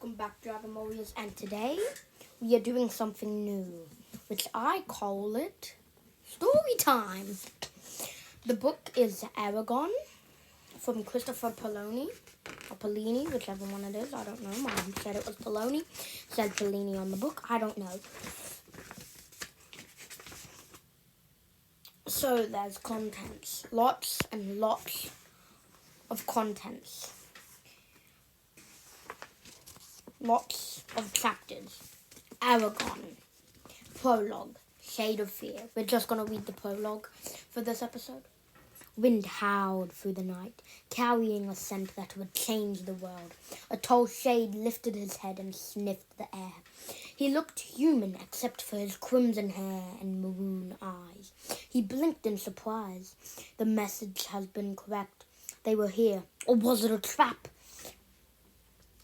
welcome back, Dragon Warriors, and today we are doing something new, which I call it Story Time. The book is Eragon from Christopher Poloni, or Polini, whichever one it is, I don't know. Mom said it was Poloni, said Polini on the book, I don't know. So there's contents, lots and lots of contents. Lots of chapters. Eragon. Prologue. Shade of Fear. We're just going to read the prologue for this episode. Wind howled through the night, carrying a scent that would change the world. A tall shade lifted his head and sniffed the air. He looked human except for his crimson hair and maroon eyes. He blinked in surprise. The message has been correct. They were here. Or was it a trap?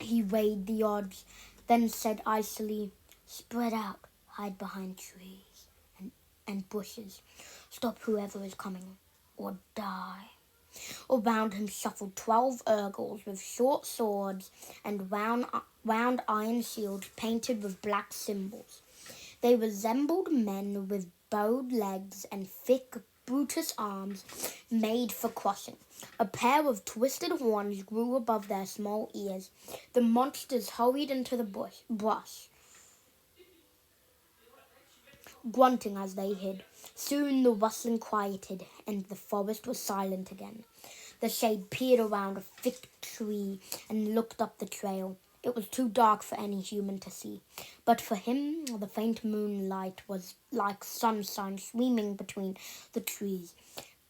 He weighed the odds, then said icily, "Spread out, hide behind trees and bushes. Stop whoever is coming, or die." Around him shuffled 12 Urgles with short swords and round iron shields painted with black symbols. They resembled men with bowed legs and thick Brutus arms made for crushing. A pair of twisted horns grew above their small ears. The monsters hurried into the brush, grunting as they hid. Soon the rustling quieted, and the forest was silent again. The shade peered around a thick tree and looked up the trail. It was too dark for any human to see, but for him the faint moonlight was like sunshine streaming between the trees.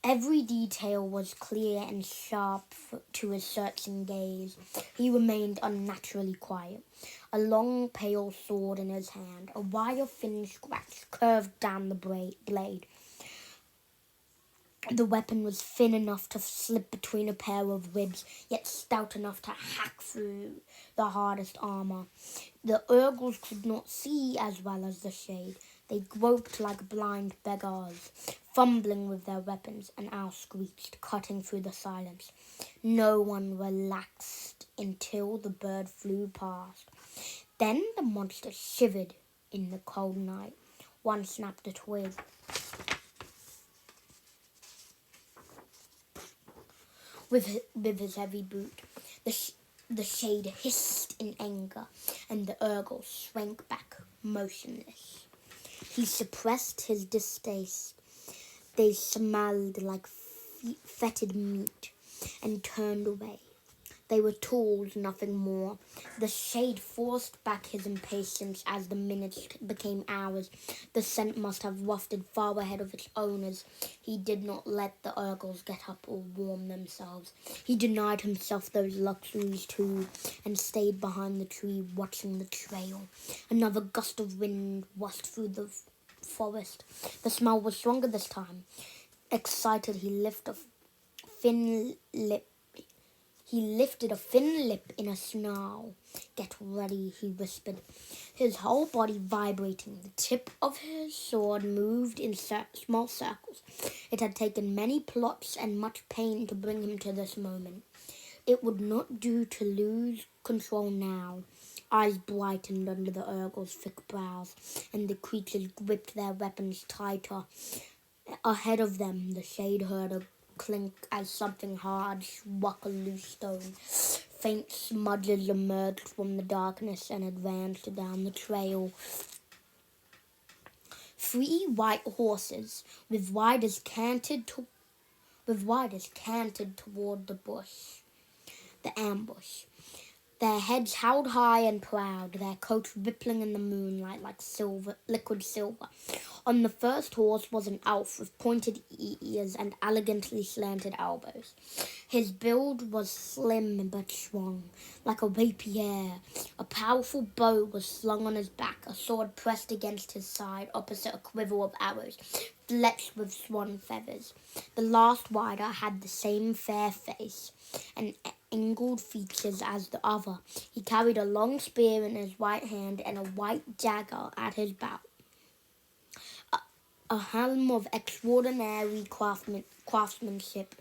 Every detail was clear and sharp to his searching gaze. He remained unnaturally quiet, a long pale sword in his hand. A wire thin scratch curved down the blade. The weapon was thin enough to slip between a pair of ribs, yet stout enough to hack through the hardest armor. The Urgles could not see as well as the shade. They groped like blind beggars, fumbling with their weapons. An owl screeched, cutting through the silence. No one relaxed until the bird flew past. Then the monster shivered in the cold night. One snapped a twig. With his heavy boot, the shade hissed in anger, and the Urgle shrank back, motionless. He suppressed his distaste. They smelled like fetid meat, and turned away. They were tools, nothing more. The shade forced back his impatience as the minutes became hours. The scent must have wafted far ahead of its owners. He did not let the Urgles get up or warm themselves. He denied himself those luxuries too, and stayed behind the tree watching the trail. Another gust of wind rushed through the forest. The smell was stronger this time. Excited, he lifted a thin lip in a snarl. "Get ready," he whispered, his whole body vibrating. The tip of his sword moved in small circles. It had taken many plots and much pain to bring him to this moment. It would not do to lose control now. Eyes brightened under the Urgle's thick brows, and the creatures gripped their weapons tighter. Ahead of them, the shade heard a clink as something hard struck a loose stone. Faint smudges emerged from the darkness and advanced down the trail. 3 white horses with riders cantered toward the ambush. Their heads held high and proud, their coats rippling in the moonlight like liquid silver. On the first horse was an elf with pointed ears and elegantly slanted elbows. His build was slim but strong, like a rapier. A powerful bow was slung on his back, a sword pressed against his side opposite a quiver of arrows, fletched with swan feathers. The last rider had the same fair face and angled features as the other. He carried a long spear in his right hand and a white dagger at his belt. A helm of extraordinary craftsmanship,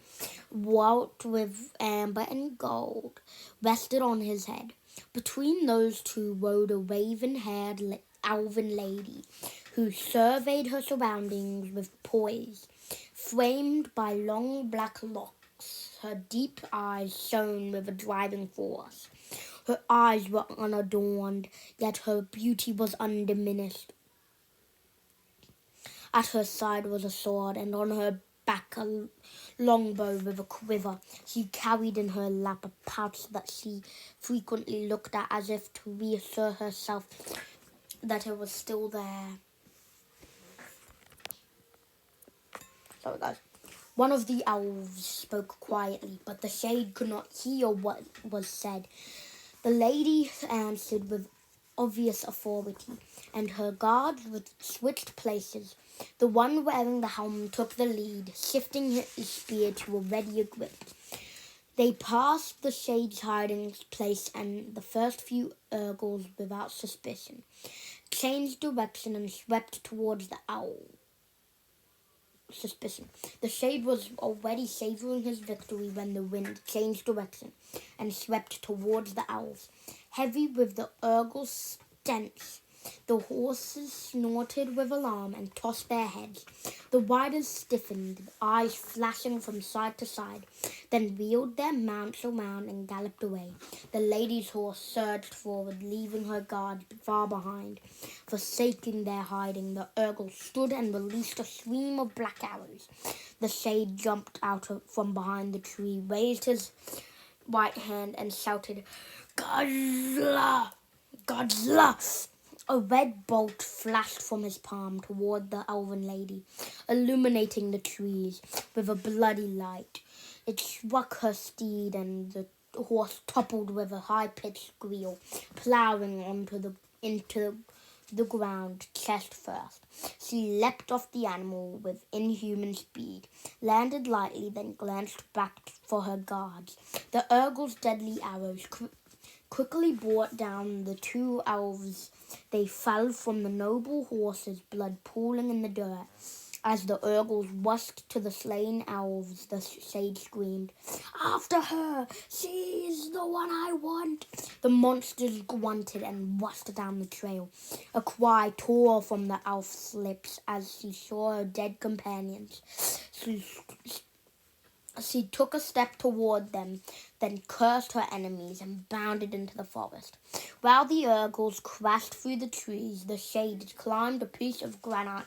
wrought with amber and gold, rested on his head. Between those two rode a raven-haired elven lady who surveyed her surroundings with poise, framed by long black locks. Her deep eyes shone with a driving force. Her eyes were unadorned, yet her beauty was undiminished. At her side was a sword, and on her back a longbow with a quiver. She carried in her lap a pouch that she frequently looked at as if to reassure herself that it was still there. Sorry, guys. One of the elves spoke quietly, but the shade could not hear what was said. The lady answered with obvious authority, and her guards switched places. The one wearing the helm took the lead, shifting his spear to a readier grip. They passed the shade's hiding place and the first few Urgles without suspicion, changed direction and swept towards the owl. The shade was already savoring his victory when the wind changed direction and swept towards the owls. Heavy with the Urgle stench, the horses snorted with alarm and tossed their heads. The riders stiffened, eyes flashing from side to side, then wheeled their mounts around and galloped away. The lady's horse surged forward, leaving her guards far behind. Forsaking their hiding, the Urgle stood and released a stream of black arrows. The shade jumped out from behind the tree, raised his right hand and shouted, "Godzilla! Godzilla!" A red bolt flashed from his palm toward the elven lady, illuminating the trees with a bloody light. It struck her steed, and the horse toppled with a high-pitched squeal, plowing into the ground chest first. She leapt off the animal with inhuman speed, landed lightly, then glanced back for her guards. The Urgle's deadly arrows quickly brought down the two elves. They fell from the noble horse's blood pooling in the dirt. As the Urgles rushed to the slain elves, the shade screamed, "After her! She is the one I want!" The monsters grunted and rushed down the trail. A cry tore from the elf's lips as she saw her dead companions. She took a step toward them, then cursed her enemies and bounded into the forest. While the Urgles crashed through the trees, the shade climbed a piece of granite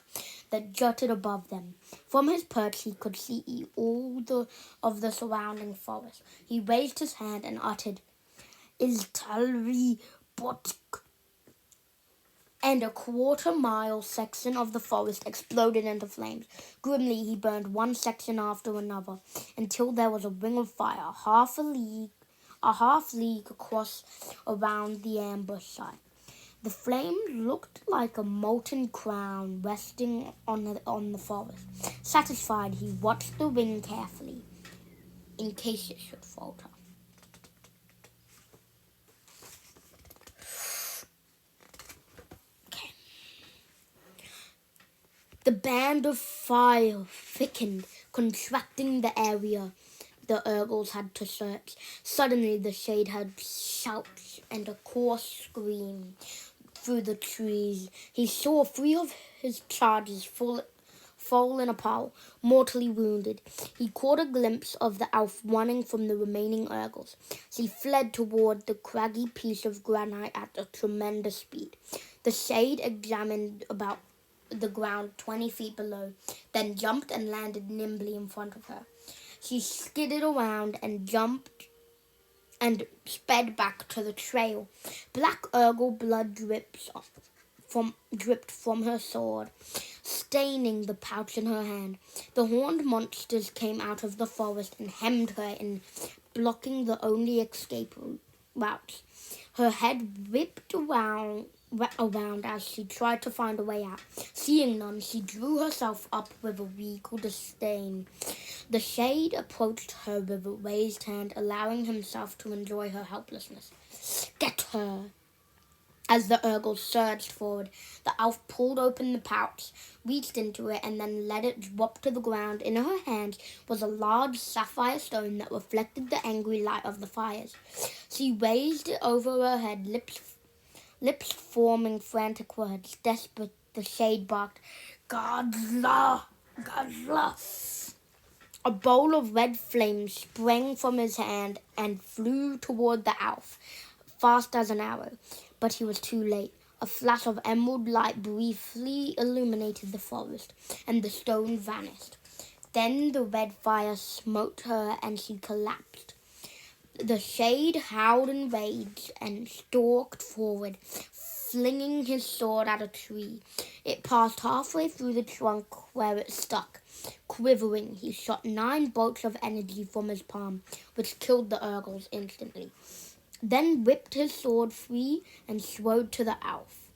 that jutted above them. From his perch he could see all of the surrounding forest. He raised his hand and uttered, "Iltalri Botk," and a quarter-mile section of the forest exploded into flames. Grimly, he burned one section after another, until there was a ring of fire, a half league across around the ambush site. The flames looked like a molten crown resting on the forest. Satisfied, he watched the ring carefully, in case it should falter. The band of fire thickened, contracting the area the Urgles had to search. Suddenly the shade heard shouts and a coarse scream through the trees. He saw 3 of his charges fall in a pile, mortally wounded. He caught a glimpse of the elf running from the remaining Urgles. She fled toward the craggy piece of granite at a tremendous speed. The shade examined about the ground 20 feet below, then jumped and landed nimbly in front of her. She skidded around and jumped and sped back to the trail. Black Urgle blood dripped from her sword, staining the pouch in her hand. The horned monsters came out of the forest and hemmed her in, blocking the only escape route. Her head whipped around as she tried to find a way out. Seeing none, she drew herself up with a regal disdain. The shade approached her with a raised hand, allowing himself to enjoy her helplessness. "Get her!" As the Urgle surged forward, the elf pulled open the pouch, reached into it, and then let it drop to the ground. In her hand was a large sapphire stone that reflected the angry light of the fires. She raised it over her head, lips forming frantic words. Desperate, the shade barked, "Godzilla! Godzilla!" A bowl of red flame sprang from his hand and flew toward the elf, fast as an arrow. But he was too late. A flash of emerald light briefly illuminated the forest, and the stone vanished. Then the red fire smote her, and she collapsed. The shade howled in rage and stalked forward, flinging his sword at a tree. It passed halfway through the trunk where it stuck. Quivering, he shot 9 bolts of energy from his palm, which killed the Urgles instantly. Then whipped his sword free and strode to the elf.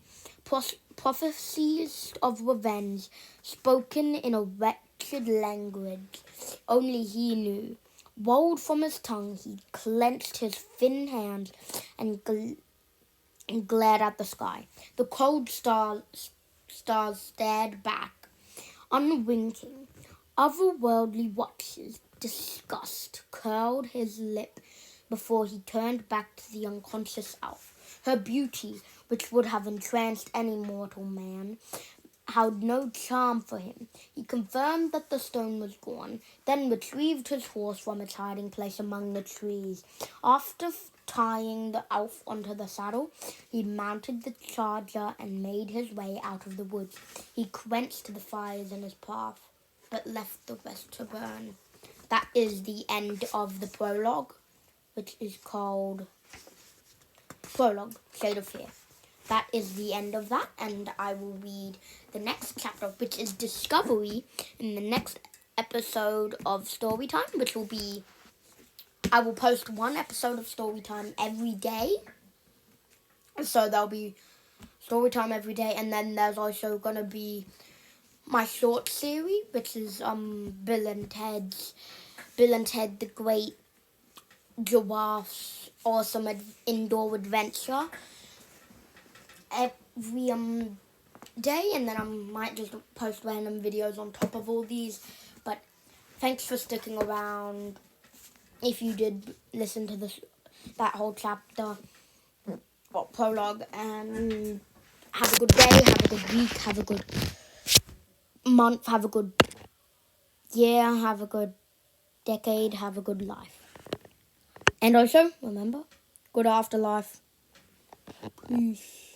Prophecies of revenge, spoken in a wretched language only he knew, rolled from his tongue. He clenched his thin hands and glared at the sky. The cold stars stared back, unwinking. Otherworldly watches, disgust curled his lip before he turned back to the unconscious elf. Her beauty, which would have entranced any mortal man, had no charm for him. He confirmed that the stone was gone, then retrieved his horse from its hiding place among the trees. After tying the elf onto the saddle, he mounted the charger and made his way out of the woods. He quenched the fires in his path, but left the rest to burn. That is the end of the prologue, which is called Prologue, Shade of Fear. That is the end of that, and I will read the next chapter, which is Discovery, in the next episode of Storytime, which will be, I will post 1 episode of Storytime every day. So there'll be Storytime every day, and then there's also going to be my short series, which is Bill and Ted the Great Giraffe's Awesome Indoor Adventure every day, and then I might just post random videos on top of all these. But thanks for sticking around. If you did listen to that whole chapter, prologue, and have a good day, have a good week, have a good month, have a good year, have a good decade, have a good life. And also, remember, good afterlife. Peace.